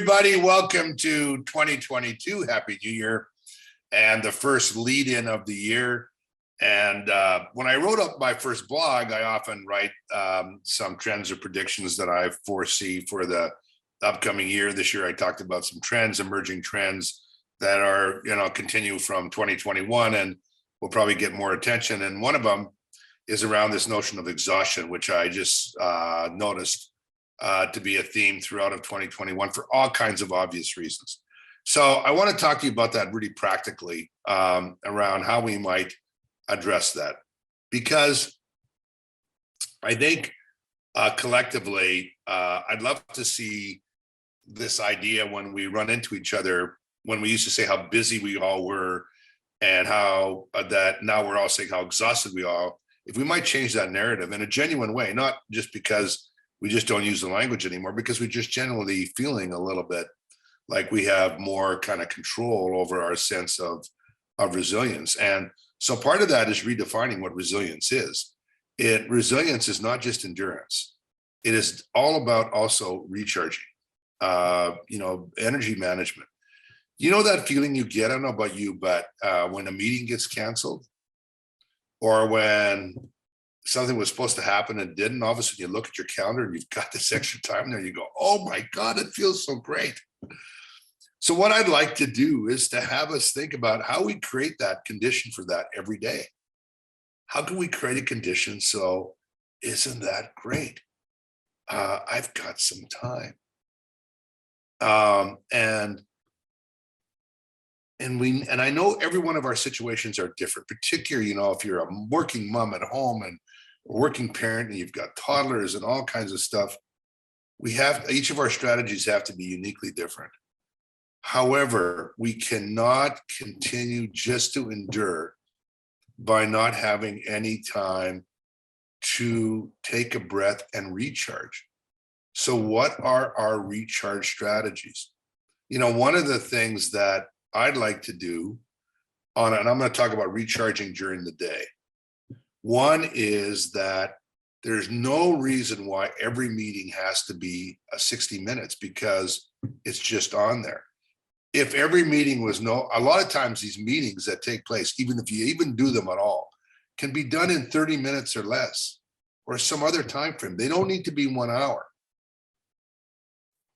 everybody. Welcome to 2022. Happy New Year and the first lead in of the year. And when I wrote up my first blog, I often write some trends or predictions that I foresee for the upcoming year. This year, I talked about some trends, emerging trends that are, continue from 2021 and will probably get more attention. And one of them is around this notion of exhaustion, which I just noticed to be a theme throughout of 2021 for all kinds of obvious reasons. So I want to talk to you about that really practically around how we might address that, because I think collectively, I'd love to see this idea when we run into each other, when we used to say how busy we all were and how that now we're all saying how exhausted we are, if we might change that narrative in a genuine way, not just because we just don't use the language anymore, because we're just generally feeling a little bit like we have more kind of control over our sense of resilience. And so part of that is redefining what resilience is. Resilience is not just endurance. It is all about also recharging, energy management. You know that feeling you get, I don't know about you, but when a meeting gets canceled or when something was supposed to happen and didn't, all of a sudden you look at your calendar and you've got this extra time there, you go, oh my God, it feels so great. So what I'd like to do is to have us think about how we create that condition for that every day. How can we create a condition so isn't that great? I've got some time. And I know every one of our situations are different, particularly, if you're a working mom at home and a working parent and you've got toddlers and all kinds of stuff, each of our strategies have to be uniquely different. However, we cannot continue just to endure by not having any time to take a breath and recharge. So what are our recharge strategies? One of the things that I'd like to do and I'm going to talk about recharging during the day. One is that there's no reason why every meeting has to be 60 minutes because it's just on there. If every meeting was a lot of times these meetings that take place, even if you even do them at all, can be done in 30 minutes or less or some other time frame. They don't need to be 1 hour.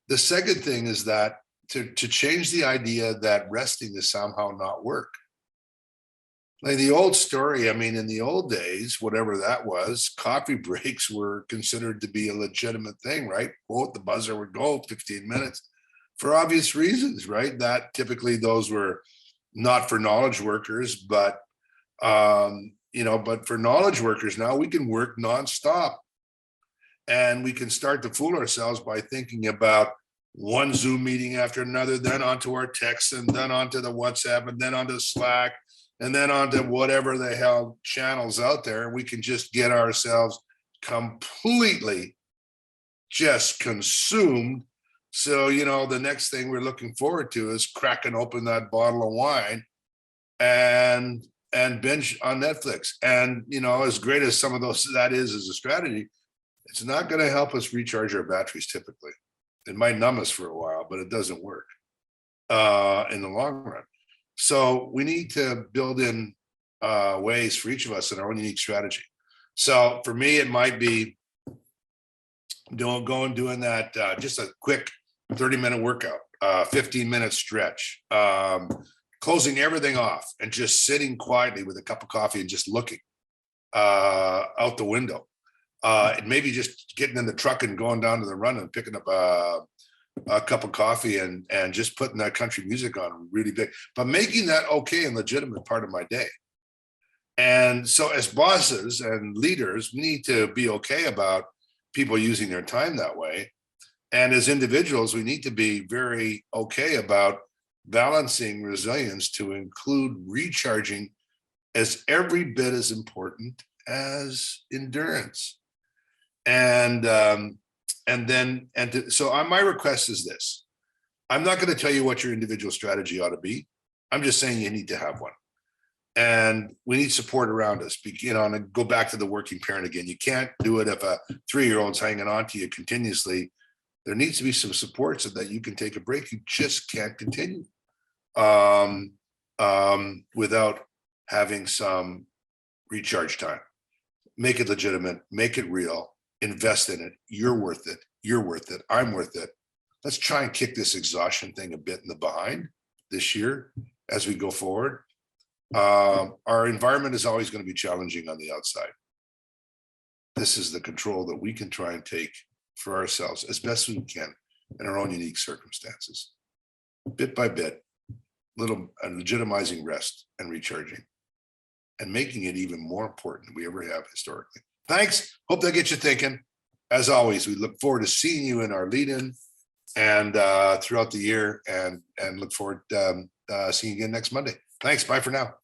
The second thing is that to change the idea that resting is somehow not work. Like the old story, in the old days, whatever that was, coffee breaks were considered to be a legitimate thing, right? Quote, the buzzer would go 15 minutes for obvious reasons, right? That typically those were not for knowledge workers, but for knowledge workers now we can work nonstop. And we can start to fool ourselves by thinking about one Zoom meeting after another, then onto our texts, and then onto the WhatsApp, and then onto Slack, and then onto whatever the hell channels out there. We can just get ourselves completely just consumed. So, the next thing we're looking forward to is cracking open that bottle of wine and binge on Netflix. And, as great as some of that is as a strategy, it's not going to help us recharge our batteries typically. It might numb us for a while, but it doesn't work in the long run. So we need to build in ways for each of us in our own unique strategy. So for me, it might be doing that, just a quick 30-minute workout, 15-minute stretch, closing everything off and just sitting quietly with a cup of coffee and just looking out the window. And maybe just getting in the truck and going down to the run and picking up a cup of coffee and just putting that country music on really big, but making that okay and legitimate part of my day. And so as bosses and leaders, we need to be okay about people using their time that way. And as individuals, we need to be very okay about balancing resilience to include recharging as every bit as important as endurance. So my request is this. I'm not going to tell you what your individual strategy ought to be. I'm just saying you need to have one. And we need support around us. And go back to the working parent again. You can't do it if a 3-year-old's hanging on to you continuously there needs to be some support so that you can take a break. You just can't continue without having some recharge time. Make it legitimate, make it real, invest in it. You're worth it. You're worth it. I'm worth it. Let's try and kick this exhaustion thing a bit in the behind this year as we go forward. Our environment is always going to be challenging on the outside. This is the control that we can try and take for ourselves as best we can in our own unique circumstances. Bit by bit, legitimizing rest and recharging and making it even more important than we ever have historically. Thanks. Hope that gets you thinking. As always, we look forward to seeing you in our lead-in and throughout the year, and look forward to seeing you again next Monday. Thanks. Bye for now.